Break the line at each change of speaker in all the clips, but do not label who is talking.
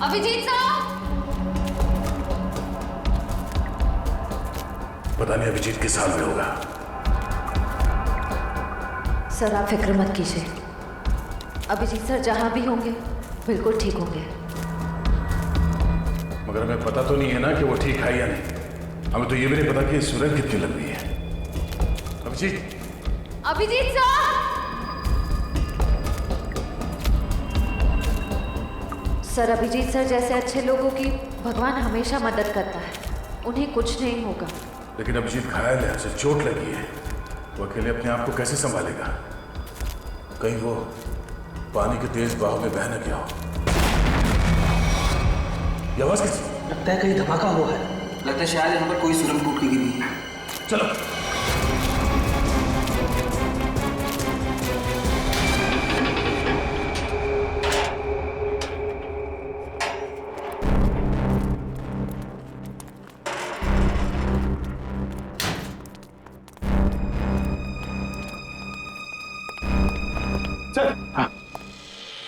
अभिजीत साहब!
पता नहीं अभिजीत किस हाल में होगा।
सर आप फिक्र मत कीजिए, अभिजीत सर जहां भी होंगे बिल्कुल ठीक होंगे।
मगर हमें पता तो नहीं है ना कि वो ठीक है या नहीं। हमें तो ये भी नहीं पता कि सुरंग कितनी लंबी है। अभिजीत!
अभिजीत साहब! सर अभिजीत सर जैसे अच्छे लोगों की भगवान हमेशा मदद करता है, उन्हें कुछ नहीं होगा।
लेकिन अभिजीत घायल है, उसे चोट लगी है। वो अकेले अपने आप को कैसे संभालेगा? कहीं वो पानी के तेज बहाव में बह न गया हो। ये आवाज किसकी?
लगता है कहीं धमाका हुआ है। लगता है शायद यहाँ पर कोई सुरंग टूट के गिरी है।
चलो।
सर, हाँ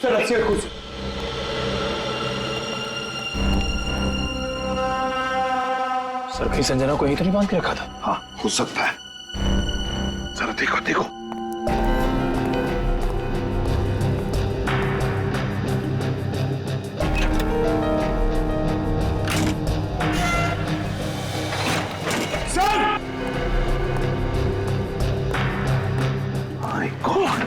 सर, रस्सी और कुछ
सर कहीं संजना को यहीं तो नहीं बांध के रखा था?
हाँ हो सकता है। जरा देखो देखो। Sir! My God!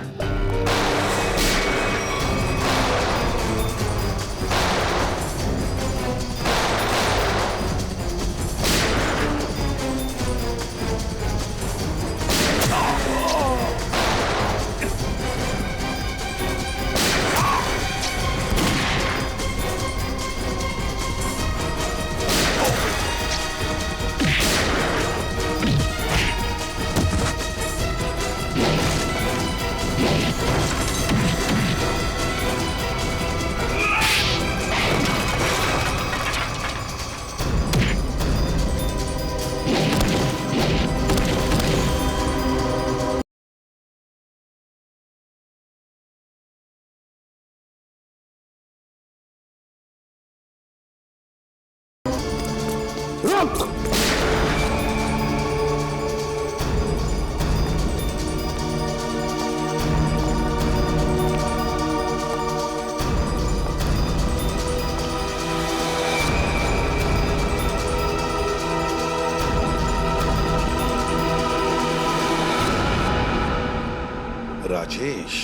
Rajesh,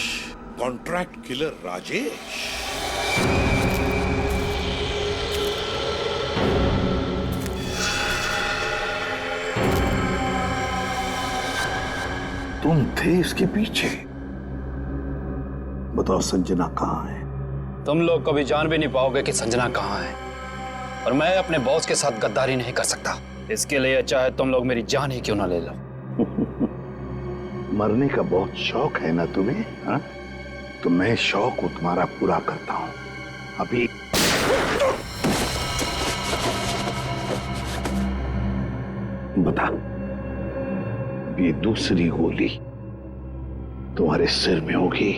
contract killer Rajesh.
तुम थे इसके पीछे। बताओ संजना कहाँ है?
तुम लोग कभी जान भी नहीं पाओगे कि संजना कहाँ है, और मैं अपने बॉस के साथ गद्दारी नहीं कर सकता। इसके लिए चाहे तुम लोग मेरी जान ही क्यों ना ले लो।
मरने का बहुत शौक है ना तुम्हें? हा? तो मैं शौक तुम्हारा पूरा करता हूं। अभी बता, ये दूसरी गोली तुम्हारे सिर में होगी।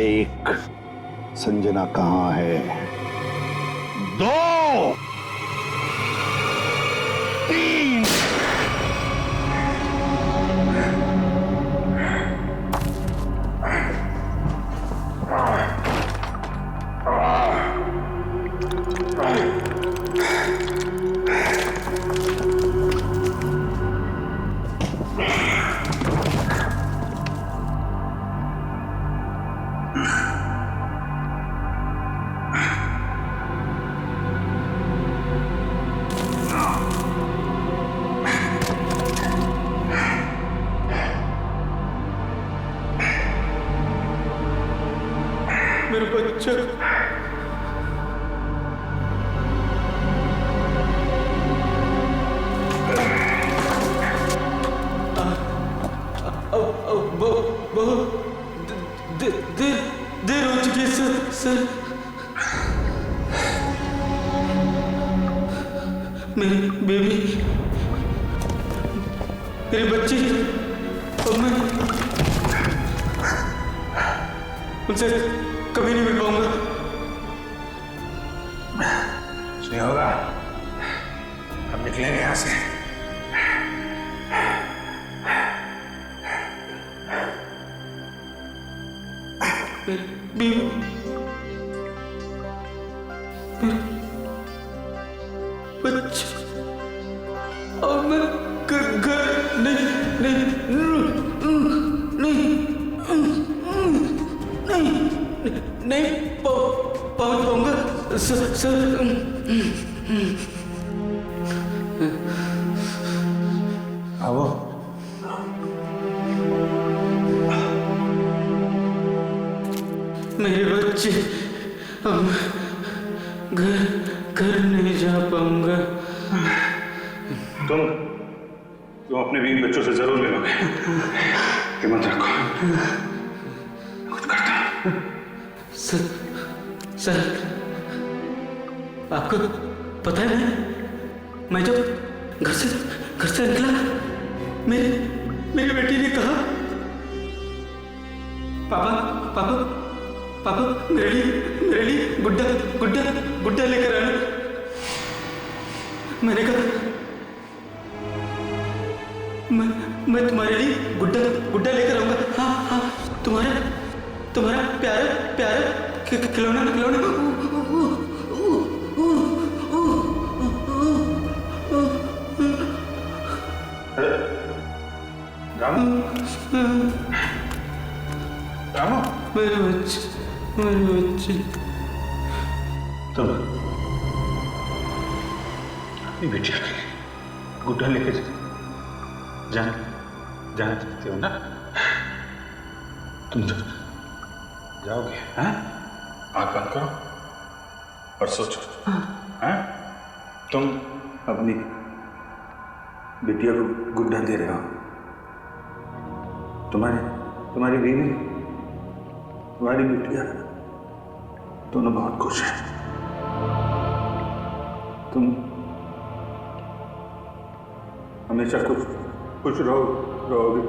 एक, संजना कहाँ है? दो, तीन।
मेरा बच्चा। देर हो चुकी है सर। मेरी बेबी, मेरी बच्ची, अब मैं उनसे कभी नहीं मिल पाऊंगा।
नहीं होगा, हम निकलेंगे यहां से।
बच्चा और मैं घर नहीं पहुंच पाऊंगा सर।
आओ।
मेरे बच्चे, अब घर नहीं जा पाऊंगा।
तुम अपने बीवी बच्चों से जरूर मिलोगे। हिम्मत रखो, कुछ करता।
सर, आपको पता है मैं जब घर से निकला, मेरी बेटी ने कहा, पापा मेरे लिए गुड्डा लेकर आना। मैंने कहा मैं तुम्हारे लिए गुड्डा लेकर आऊंगा। हाँ, तुम्हारा प्यारा खिलौना।
रामू,
मेरे बच्चे
तुम अपनी बेटिया के लिए गुड्डा लेके जाना चाहते हो ना? तुम जाओगे? हाँ? आँख बंद करो और सोचो। हाँ? तुम अपनी बिटिया को गुड्डा दे रहे हो। तुम्हारी बीवी, तुम्हारी बिटिया दोनों बहुत खुश हैं। तुम हमेशा खुश रहोगे।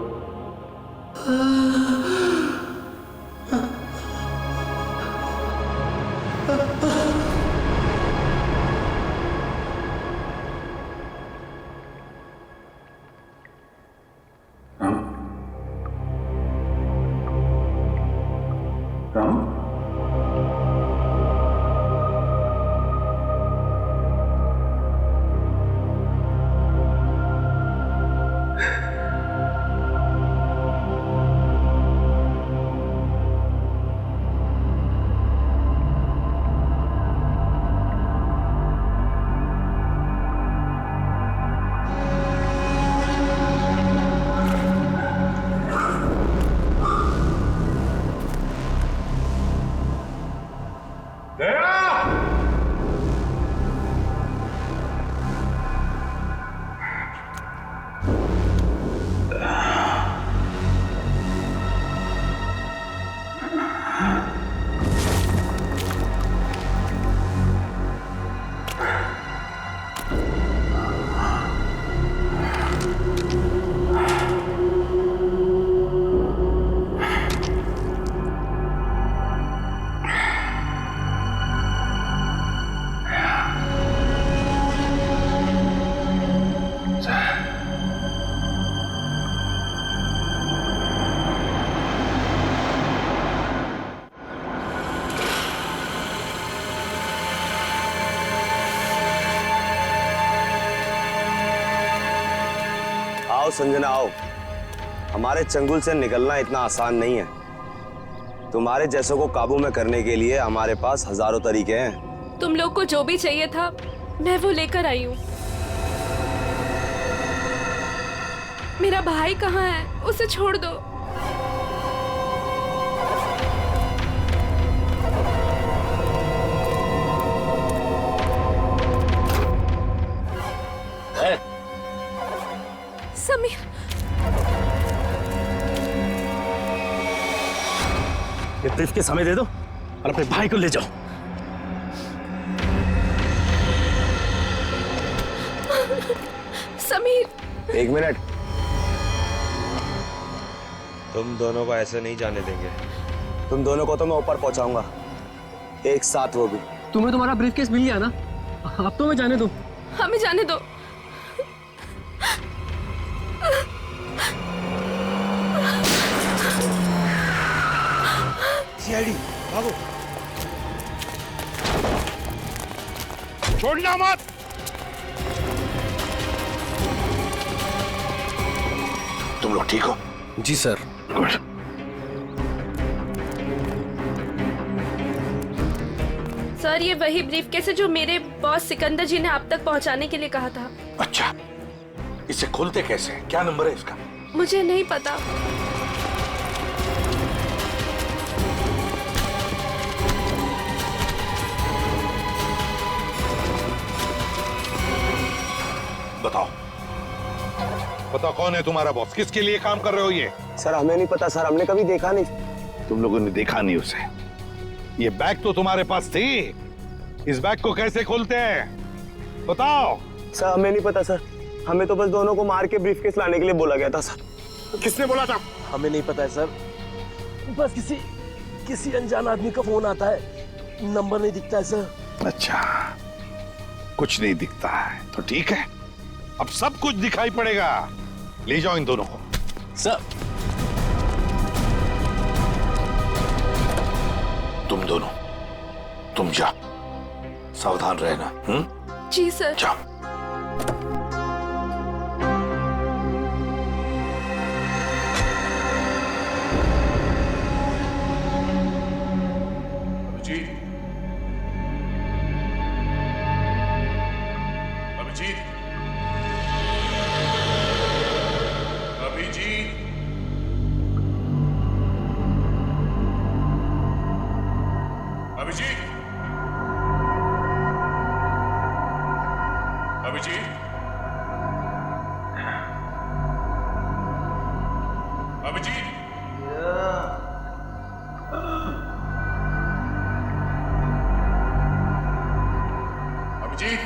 राम,
आओ संजना आओ, हमारे चंगुल से निकलना इतना आसान नहीं है। तुम्हारे जैसों को काबू में करने के लिए हमारे पास हजारों तरीके हैं।
तुम लोग को जो भी चाहिए था मैं वो लेकर आई हूँ। मेरा भाई कहाँ है? उसे छोड़ दो। समीर,
ये ब्रीफ के समय दे दो और अपने भाई को ले जाओ।
समीर,
एक मिनट, तुम दोनों को ऐसे नहीं जाने देंगे। तुम दोनों को तो मैं ऊपर पहुंचाऊंगा, एक साथ वो भी।
तुम्हें तुम्हारा ब्रीफकेस मिल गया ना?
अब तो मैं जाने दो।
हमें जाने दो।
सीआईडी भागो, छोड़ना मत।
तुम लोग ठीक हो?
जी सर।
गुड।
सर ये वही ब्रीफकेस है जो मेरे बॉस सिकंदर जी ने आप तक पहुंचाने के लिए कहा था।
अच्छा, इसे खोलते कैसे? क्या नंबर है इसका?
मुझे नहीं पता।
बताओ, बताओ कौन है तुम्हारा बॉस? किसके लिए काम कर रहे हो ये?
सर हमें नहीं पता सर, हमने कभी देखा नहीं।
तुम लोगों ने देखा नहीं उसे? ये बैग तो तुम्हारे पास थी, इस बैग को कैसे खोलते हैं बताओ?
सर हमें नहीं पता सर, हमें तो बस दोनों को मार के ब्रीफकेस लाने के लिए बोला गया था सर।
किसने बोला था?
हमें नहीं पता है सर, बस किसी अनजान आदमी का फोन आता है, नंबर नहीं दिखता है सर।
अच्छा, कुछ नहीं दिखता है तो ठीक है, अब सब कुछ दिखाई पड़ेगा। ले जाओ इन दोनों को।
सर
तुम दोनों, तुम जाओ, सावधान रहना।
जी सर।
जाओ।
Abhijeet, Abhijeet, Abhijeet, Abhijeet, Abhijeet, Abhijeet, Abhijeet, Abhijeet,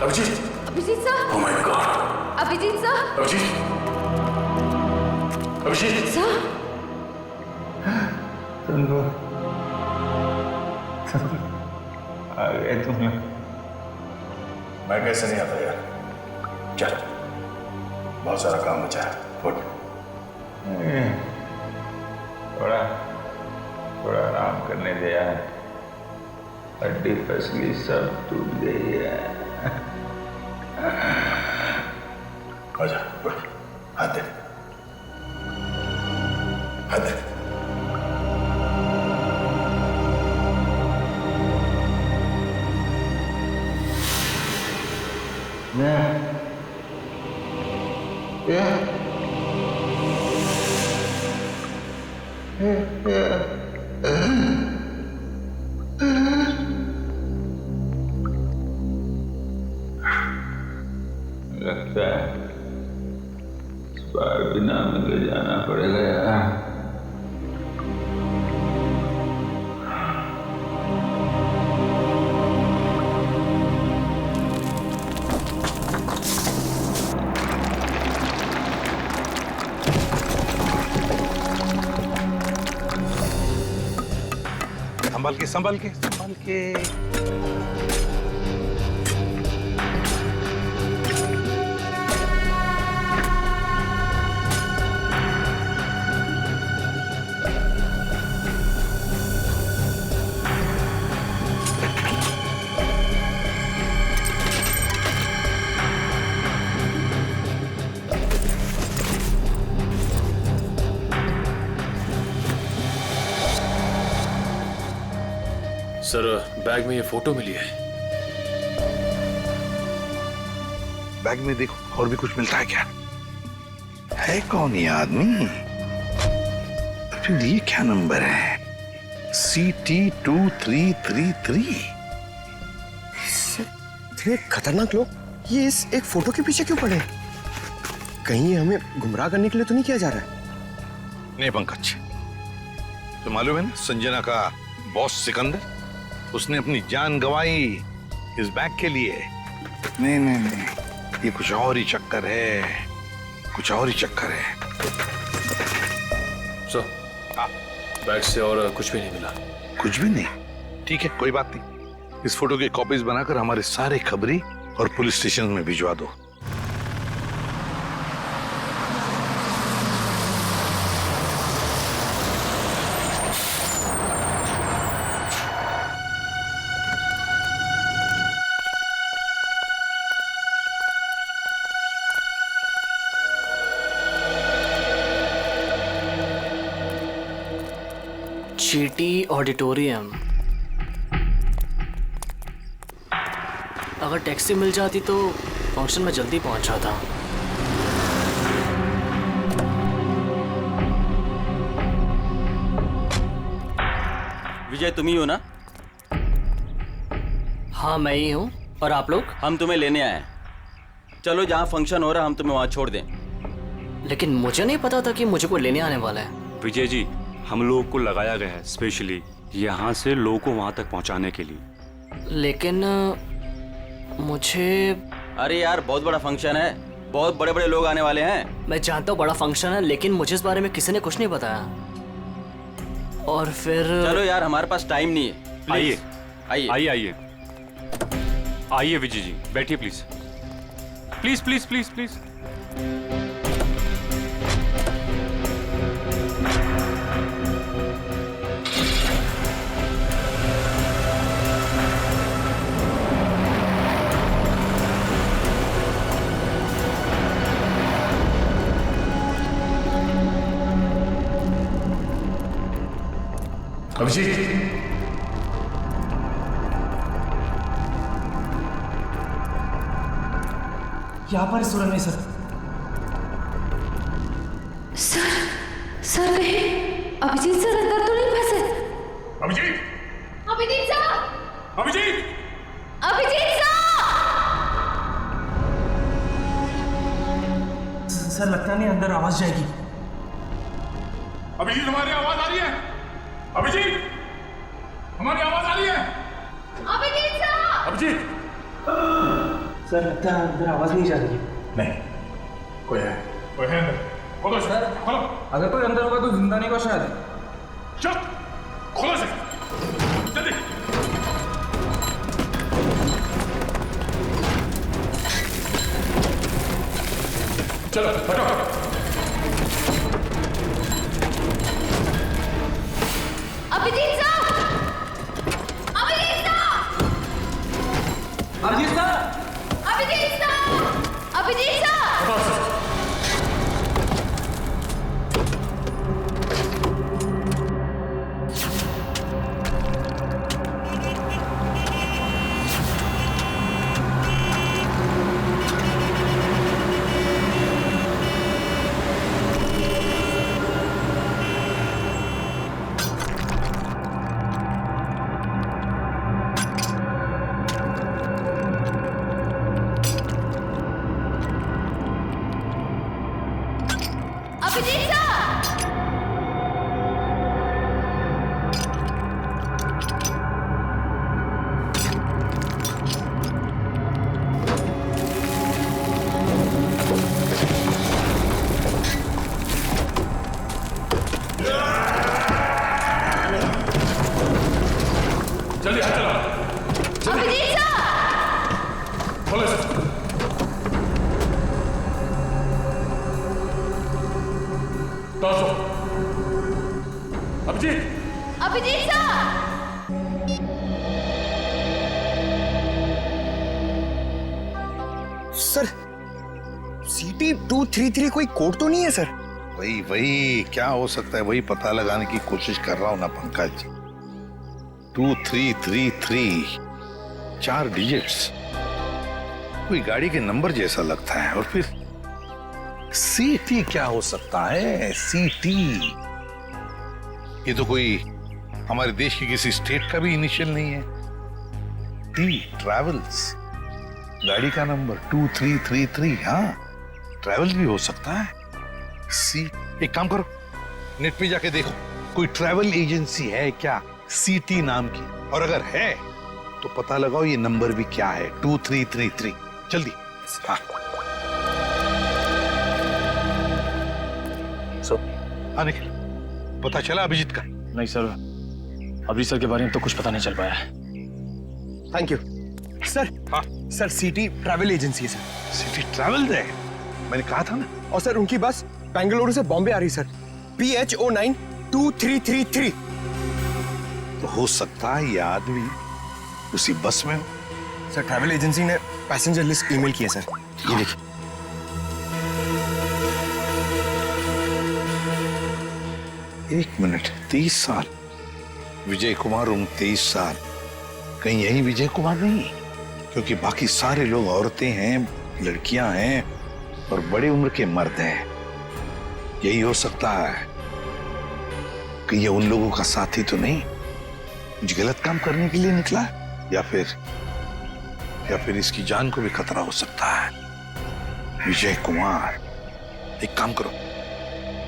Abhijeet,
Abhijeet sir,
oh my God,
Abhijeet sir,
Abhijeet, Abhijeet,
sir,
आ गए तुम लोग। मैं कैसे नहीं आता यार? चल, बहुत सारा काम बचा है। उठ। थोड़ा थोड़ा आराम करने दे यार, हड्डी फसली सब टूट गई है। आजा, उठ, हाथ दे, हाथ दे। लगता है इस बार बिना मिले जाना पड़ेगा यार।
संभल के, संभल के, संभल के।
सर बैग में ये फोटो मिली है।
बैग में देखो, और भी कुछ मिलता है क्या? है कौन ये आदमी? फिर ये क्या नंबर है? CT2333।
इतने खतरनाक लोग ये इस एक फोटो के पीछे क्यों पड़े? कहीं हमें गुमराह करने के लिए तो नहीं किया जा रहा है?
नहीं पंकज, तो मालूम है ना, संजना का बॉस सिकंदर, उसने अपनी जान गंवाई इस बैग के लिए। नहीं नहीं नहीं, ये कुछ और ही चक्कर है, कुछ और ही चक्कर है।
सर
हाँ।
बैग से और कुछ भी नहीं मिला।
कुछ भी नहीं? ठीक है, कोई बात नहीं। इस फोटो की कॉपीज बनाकर हमारे सारे खबरी और पुलिस स्टेशन में भिजवा दो।
चीटी ऑडिटोरियम। अगर टैक्सी मिल जाती तो फंक्शन में जल्दी पहुंच जाता।
विजय तुम ही हो ना?
हाँ मैं ही हूँ। और आप लोग?
हम तुम्हें लेने आए हैं। चलो जहाँ फंक्शन हो रहा हम तुम्हें वहाँ छोड़ दें।
लेकिन मुझे नहीं पता था कि मुझे कोई लेने आने वाला है।
विजय जी, हम लोगों को लगाया गया है स्पेशली यहाँ से लोगों को वहाँ तक पहुँचाने के लिए।
लेकिन मुझे...
अरे यार बहुत बड़ा फंक्शन है, बहुत बड़े बड़े लोग आने वाले हैं।
मैं जानता हूँ बड़ा फंक्शन है, लेकिन मुझे इस बारे में किसी ने कुछ नहीं बताया। और फिर
चलो यार हमारे पास टाइम नहीं है।
आइए
आइए
आइए आइए आइए विजय जी, बैठिए please please please please please.
Abhijeet,
यहाँ पर सुरंग है सर।
सर कहीं अभिजीत सर अंदर तो नहीं फंसे?
Abhijeet,
Abhijeet sir!
Abhijeet,
Abhijeet sir!
Sir लगता नहीं अंदर आवाज जाएगी।
अभिजीत हमारी आवाज आ रही है? अभिजीत, हमारी आवाज आ रही है?
अभिजीत सर!
अभिजीत,
सर लगता है अंदर आवाज नहीं जा रही है।
नहीं, कोई है अंदर। खोलो सर, खोलो।
अगर कोई अंदर होगा तो जिंदा नहीं होगा शायद।
चल, खोलो से, जल्दी। चलो हटो।
Abhijeet sir! Abhijeet sir!
Abhijeet sir!
Abhijeet sir! Abhijeet sir! Abhijeet sir!
जल्दी हाथ चलाओ।
अभिजीत सर!
खोलो से। दो। Abhijit,
Abhijeet sir!
Sir CT-233 कोई कोड तो नहीं है सर?
वही क्या हो सकता है, वही पता लगाने की कोशिश कर रहा हूं ना पंकज। 2333, 4 डिजिट्स, कोई गाड़ी के नंबर जैसा लगता है। और फिर CT क्या हो सकता है? CT, ये तो कोई हमारे देश की किसी स्टेट का भी इनिशियल नहीं है। T ट्रैवल्स, गाड़ी का नंबर 2333। हाँ, ट्रैवल्स भी हो सकता है। सी, एक काम करो, नेट पे जाके देखो कोई ट्रैवल एजेंसी है क्या CT नाम की, और अगर है तो पता लगाओ ये नंबर भी क्या है, 2333। जल्दी। हाँ हाँ निखिल, पता चला अभिजीत का?
नहीं सर, अभी सर के बारे में तो कुछ पता नहीं चल पाया है।
Thank you sir.
हाँ
सर सिटी ट्रैवल एजेंसी है सर।
सिटी ट्रैवल है, मैंने कहा था ना।
और सर उनकी बस बेंगलुरु से बॉम्बे आ रही सर, PH09 2333।
तो हो सकता है ये आदमी उसी बस में हो।
सर ट्रैवल एजेंसी ने पैसेंजर लिस्ट ईमेल की है सर, ये देखिए।
एक मिनट, 30 साल, विजय कुमार उम्र 23 साल। कहीं यही विजय कुमार नहीं? क्योंकि बाकी सारे लोग औरतें हैं, लड़कियां हैं और बड़ी उम्र के मर्द हैं। यही हो सकता है कि ये उन लोगों का साथी तो नहीं, कुछ गलत काम करने के लिए निकला है, या फिर इसकी जान को भी खतरा हो सकता है। विजय कुमार, एक काम करो,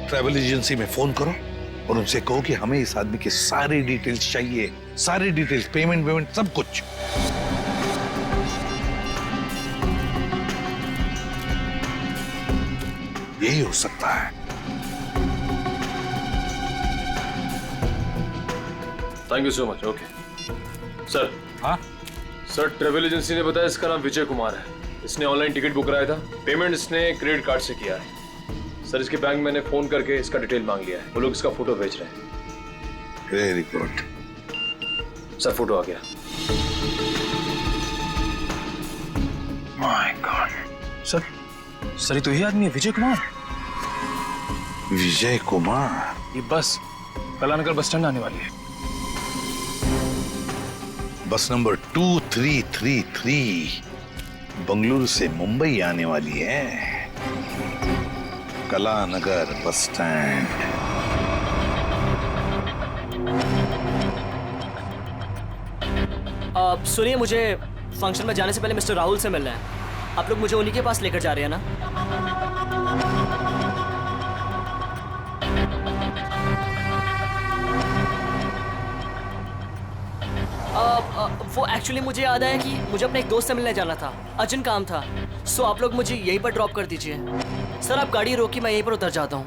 ट्रैवल एजेंसी में फोन करो और उनसे कहो कि हमें इस आदमी के सारे डिटेल्स चाहिए, सारे डिटेल्स, पेमेंट सब कुछ। यही हो सकता है।
Thank you so much. Okay sir.
हाँ
सर, ट्रेवल एजेंसी ने बताया इसका नाम विजय कुमार है। इसने ऑनलाइन टिकट बुक कराया था, पेमेंट इसने क्रेडिट कार्ड से किया है। सर इसके बैंक मैंने फोन करके इसका डिटेल मांग लिया है, वो लोग इसका फोटो भेज रहे हैं।
वेरी गुड
सर, फोटो आ गया।
माय गॉड सर ये तो यही आदमी है, विजय कुमार।
विजय कुमार,
ये बस कलानगर बस स्टैंड आने वाली है।
बस नंबर 2333 बंगलुरु से मुंबई आने वाली है। Kalanagar bus stand.
सुनिए, मुझे फंक्शन में जाने से पहले मिस्टर राहुल से मिलना है। आप लोग मुझे उन्हीं के पास लेकर जा रहे हैं ना? वो एक्चुअली मुझे याद आया कि मुझे अपने एक दोस्त से मिलने जाना था, अर्जेंट काम था। सो आप लोग मुझे यहीं पर ड्रॉप कर दीजिए। सर आप गाड़ी रोकी, मैं यहीं पर उतर जाता हूँ।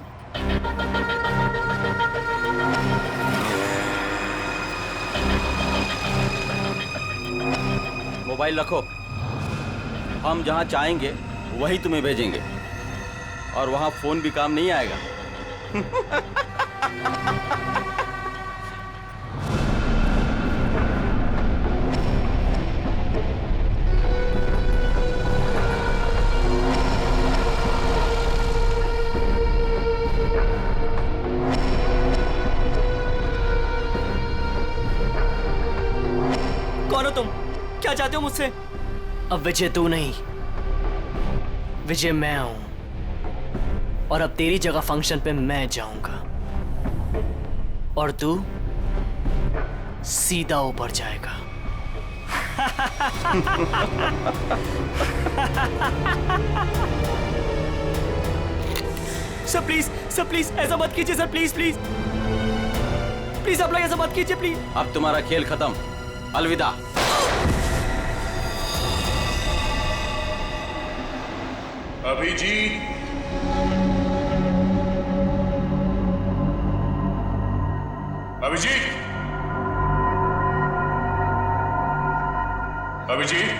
मोबाइल रखो, हम जहाँ चाहेंगे वही तुम्हें भेजेंगे, और वहाँ फोन भी काम नहीं आएगा।
कौन हो तुम? क्या चाहते हो मुझसे? अब विजय तू नहीं, विजय मैं हूं, और अब तेरी जगह फंक्शन पे मैं जाऊंगा और तू सीधा ऊपर जाएगा। सर प्लीज ऐसा मत कीजिए सर, प्लीज प्लीज प्लीज आप लोग ऐसा मत कीजिए प्लीज।
अब तुम्हारा खेल खत्म, अलविदा।
Abhijeet, Abhijeet, Abhijeet,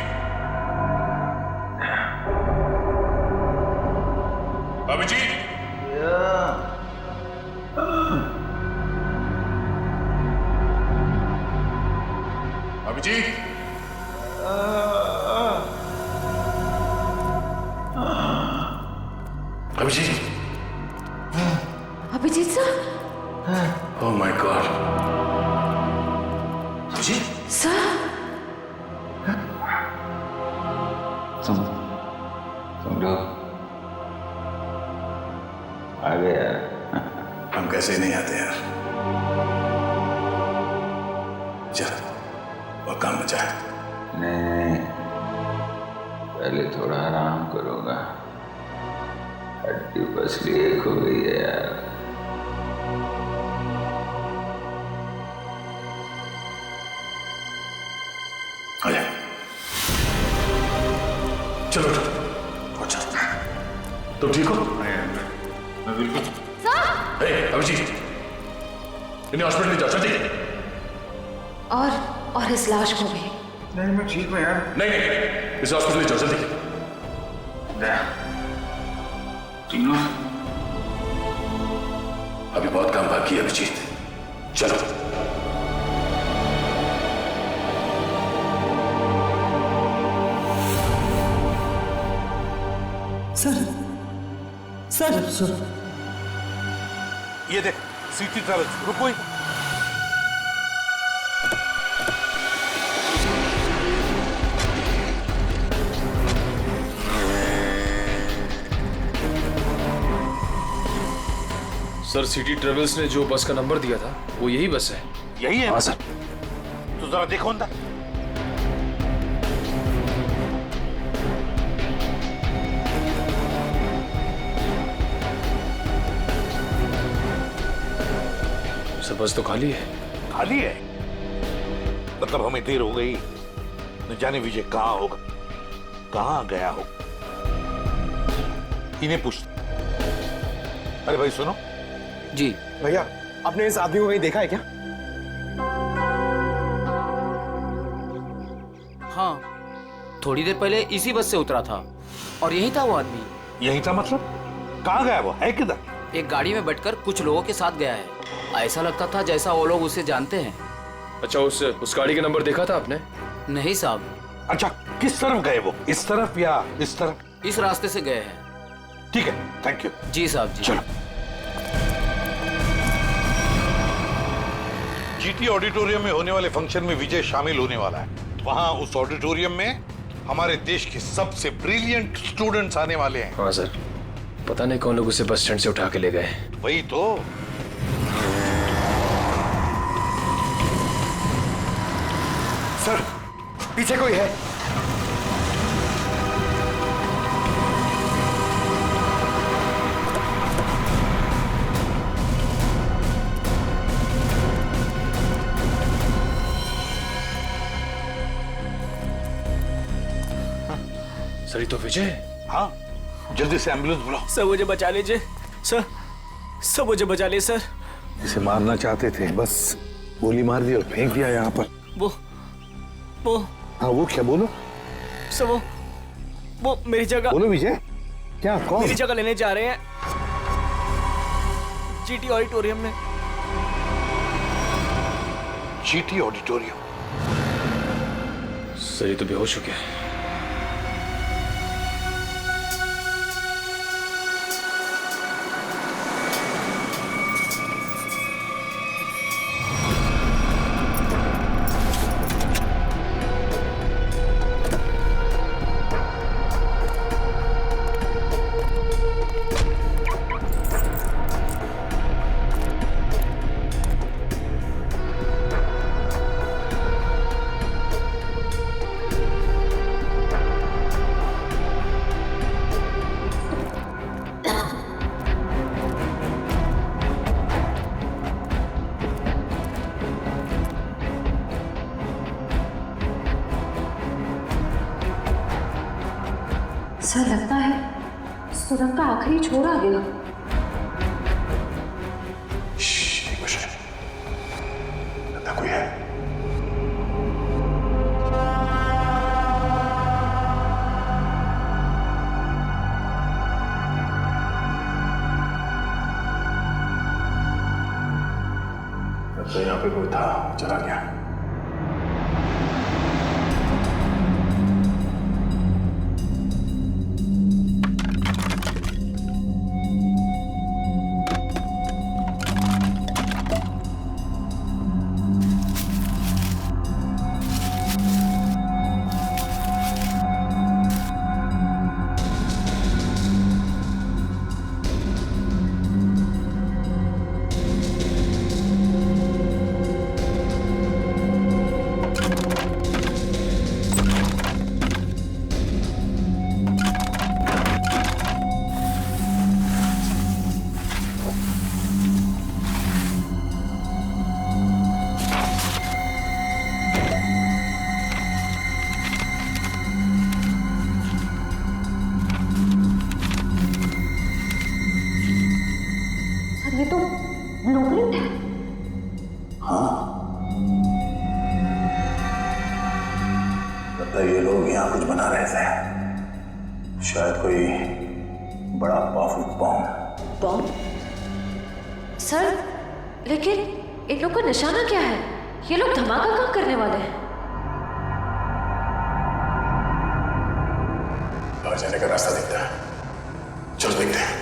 Abhijeet, Abhijeet, Abhijeet,
Abhijeet sir.
Oh my God, Abhijeet
sir.
तुम लोग आ गए यार।
हम कैसे नहीं आते यार। चल और काम बचा है।
नहीं, पहले थोड़ा आराम करूंगा, हड्डी पसली एक हो गई है यार।
आजा, चलो अच्छा, तुम ठीक हो? मैं बिल्कुल। अभिजीत, इन्हें हॉस्पिटल ले जाओ जल्दी।
और इस लाश को भी।
नहीं मैं ठीक हूँ यार।
नहीं इसे हॉस्पिटल ले जाओ जल्दी।
तीनों
अभी बहुत काम बाकी है अभिजीत, चलो।
सर
ये देख सीटी ट्रैवल्स, रुको ही।
सर सिटी ट्रेवल्स ने जो बस का नंबर दिया था वो यही बस है।
यही है?
हाँ सर।
तो जरा देखो अंदर।
सर बस तो खाली है।
खाली है? मतलब हमें देर हो गई, न जाने विजय कहाँ होगा, कहाँ गया हो। इन्हें पूछ। अरे भाई सुनो।
जी भैया, आपने इस आदमी को कहीं देखा है क्या?
हाँ, थोड़ी देर पहले इसी बस से उतरा था और यही था वो आदमी।
यही था मतलब? कहाँ गया वो, है किधर?
एक गाड़ी में बैठकर कुछ लोगों के साथ गया है। ऐसा लगता था जैसा वो लोग उसे जानते हैं।
अच्छा उस गाड़ी का नंबर देखा था आपने?
नहीं साहब।
अच्छा किस तरफ गए वो, इस तरफ या इस तरफ?
इस रास्ते से गए हैं।
ठीक है, थैंक यू।
जी साहब जी।
चलो। जीटी ऑडिटोरियम में होने वाले फंक्शन में विजय शामिल होने वाला है। वहां उस ऑडिटोरियम में हमारे देश के सबसे ब्रिलियंट स्टूडेंट्स आने वाले हैं।
हाँ सर, पता नहीं कौन लोग उसे बस स्टैंड से उठा के ले गए।
वही तो।
सर पीछे कोई है।
सर ये तो विजय।
हाँ, जल्दी से एम्बुलेंस बुलाओ।
सर मुझे बचा लीजिए सर, सर मुझे बचा लीजिए सर।
इसे मारना चाहते थे, बस गोली मार दी और फेंक दिया यहाँ पर।
वो
हाँ वो क्या, बोलो।
सर वो मेरी जगह।
बोलो विजय, क्या कौन?
मेरी जगह लेने जा रहे हैं जीटी ऑडिटोरियम में।
GT auditorium?
सर ये तो बेहोश हो गया है।
सर लगता है सुरंग का आखिरी छोर आ गया।
लगता कोई है। लगता यहाँ पे कोई था, चला गया। यहाँ कुछ बना रहे थे, शायद कोई बड़ा पावरफुल बॉम्ब।
बॉम्ब? सर, लेकिन इन लोग का निशाना क्या है? ये लोग धमाका कहाँ करने वाले हैं?
बाहर जाने का रास्ता दिखता है, चलो देखते हैं।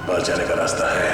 बाहर जाने का रास्ता है।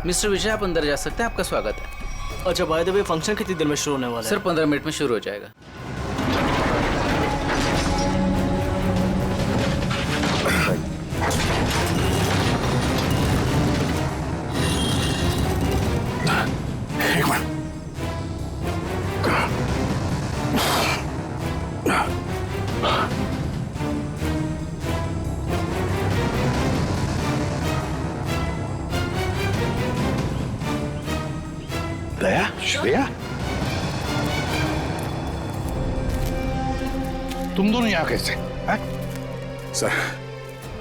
मिस्टर विजय, आप अंदर जा सकते हैं, आपका स्वागत है।
अच्छा, बाय द वे फंक्शन कितनी देर में शुरू होने वाला है?
सर 15 मिनट में शुरू हो जाएगा।
एक मिनट।
दया, श्रेया, तुम दोनों यहाँ कैसे?
सर,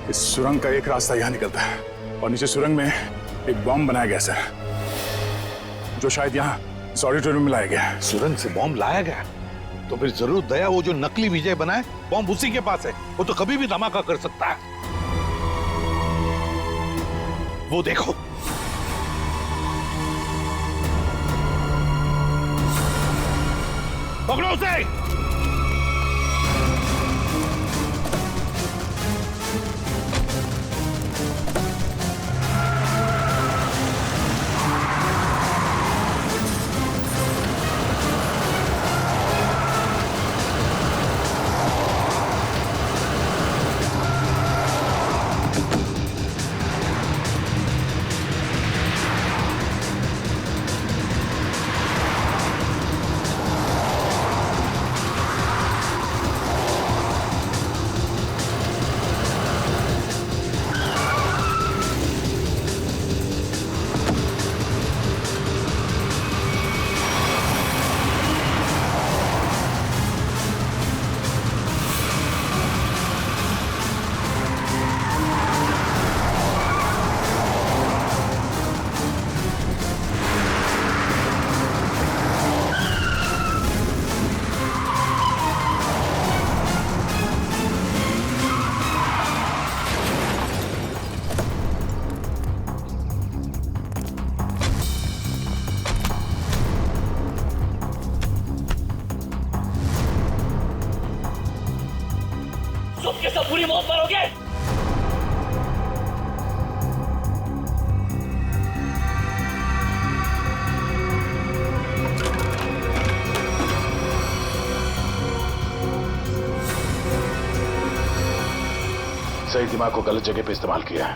इस सुरंग का एक रास्ता यहाँ निकलता है और नीचे सुरंग में एक बॉम्ब बनाया गया सर, जो शायद यहाँ इस ऑडिटोरियम में लाया गया है।
सुरंग से बॉम्ब लाया गया? तो फिर जरूर दया वो जो नकली विजय बनाए बॉम्ब उसी के पास है। वो तो कभी भी धमाका कर सकता है। वो देखो, पकड़ो उसे।
सबके सब पूरी मौत मरोगे।
सही दिमाग को गलत जगह पे इस्तेमाल किया है।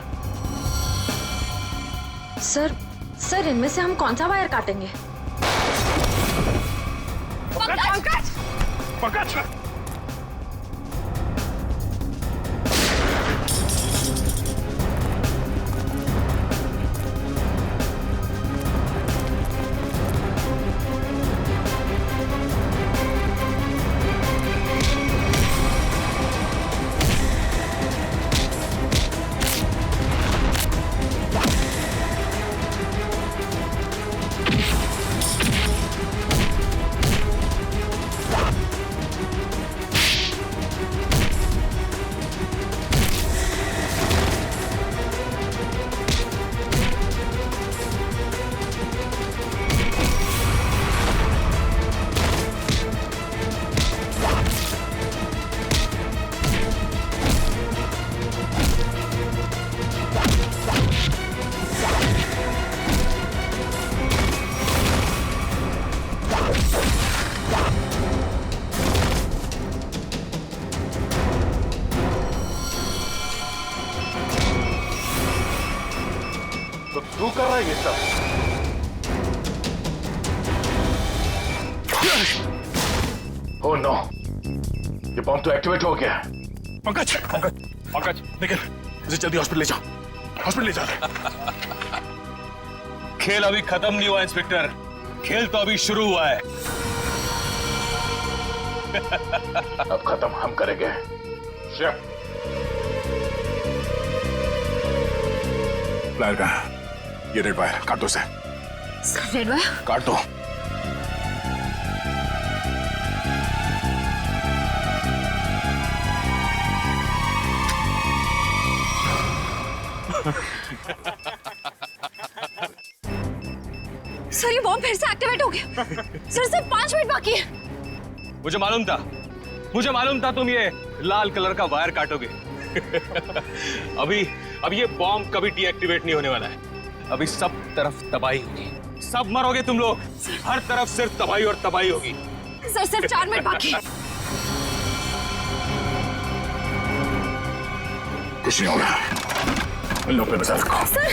सर इनमें से हम कौन सा वायर काटेंगे?
पंकज! पंकज!
तू कर रहा है ये सब? ओह नो, ये बॉम्ब तो एक्टिवेट हो गया।
पंकज पंकज पंकज निकल, इसे जल्दी हॉस्पिटल ले जाओ, हॉस्पिटल ले जाओ।
खेल अभी खत्म नहीं हुआ इंस्पेक्टर, खेल तो अभी शुरू हुआ है।
अब खत्म हम करेंगे।
प्लायर का ये रेड वायर काट दो, से
रेड वायर
काट दो।
सर ये बॉम्ब फिर से एक्टिवेट हो गया। सर सिर्फ 5 मिनट बाकी है।
मुझे मालूम था तुम ये लाल कलर का वायर काटोगे। अभी ये बॉम्ब कभी डीएक्टिवेट नहीं होने वाला है। अभी सब तरफ तबाही होगी, सब मरोगे तुम लोग, हर तरफ सिर्फ तबाही और तबाही होगी।
सर सिर्फ 4 मिनट बाकी है।
कुछ नहीं होगा, इन लोगों पे नजर रखो।
सर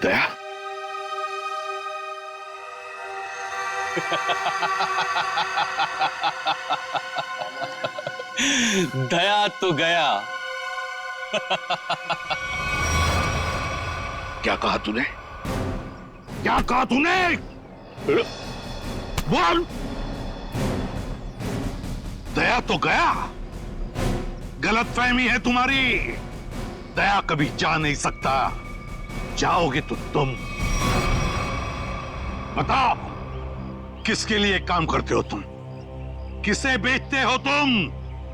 दया
दया तो गया।
क्या कहा तूने? क्या कहा तूने? बोल। दया तो गया? गलतफहमी है तुम्हारी। दया कभी जा नहीं सकता, जाओगे तो तुम। बताओ, किसके लिए काम करते हो तुम? किसे बेचते हो तुम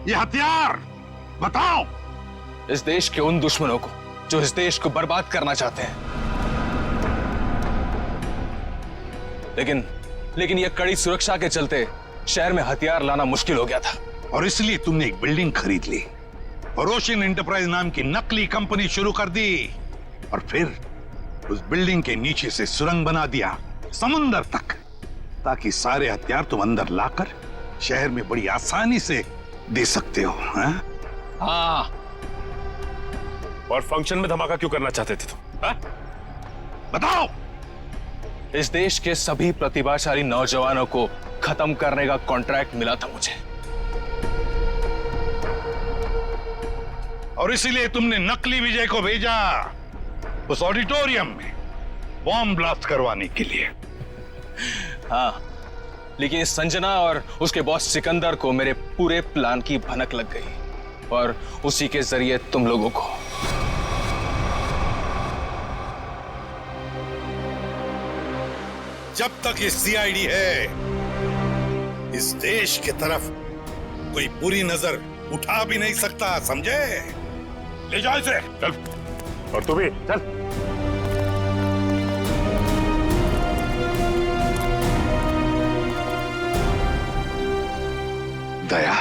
ये हथियार? बताओ।
इस देश के उन दुश्मनों को जो इस देश को बर्बाद करना चाहते हैं। लेकिन यह कड़ी सुरक्षा के चलते शहर में हथियार लाना मुश्किल हो गया था।
और इसलिए तुमने एक बिल्डिंग खरीद ली और ओशियन एंटरप्राइज नाम की नकली कंपनी शुरू कर दी, और फिर उस बिल्डिंग के नीचे से सुरंग बना दिया समुंदर तक, ताकि सारे हथियार तुम अंदर लाकर शहर में बड़ी आसानी से दे सकते हो।
हाँ।
और फंक्शन में धमाका क्यों करना चाहते थे तुम?
बताओ।
इस देश के सभी प्रतिभाशाली नौजवानों को खत्म करने का कॉन्ट्रैक्ट मिला था मुझे,
और इसीलिए तुमने नकली विजय को भेजा उस ऑडिटोरियम में बॉम्ब ब्लास्ट करवाने के लिए।
हाँ, लेकिन संजना और उसके बॉस सिकंदर को मेरे पूरे प्लान की भनक लग गई, और उसी के जरिए तुम लोगों को।
जब तक ये सीआईडी है, इस देश की तरफ कोई बुरी नजर उठा भी नहीं सकता, समझे? ले जाओ इसे। चल।
और तू भी चल।
दया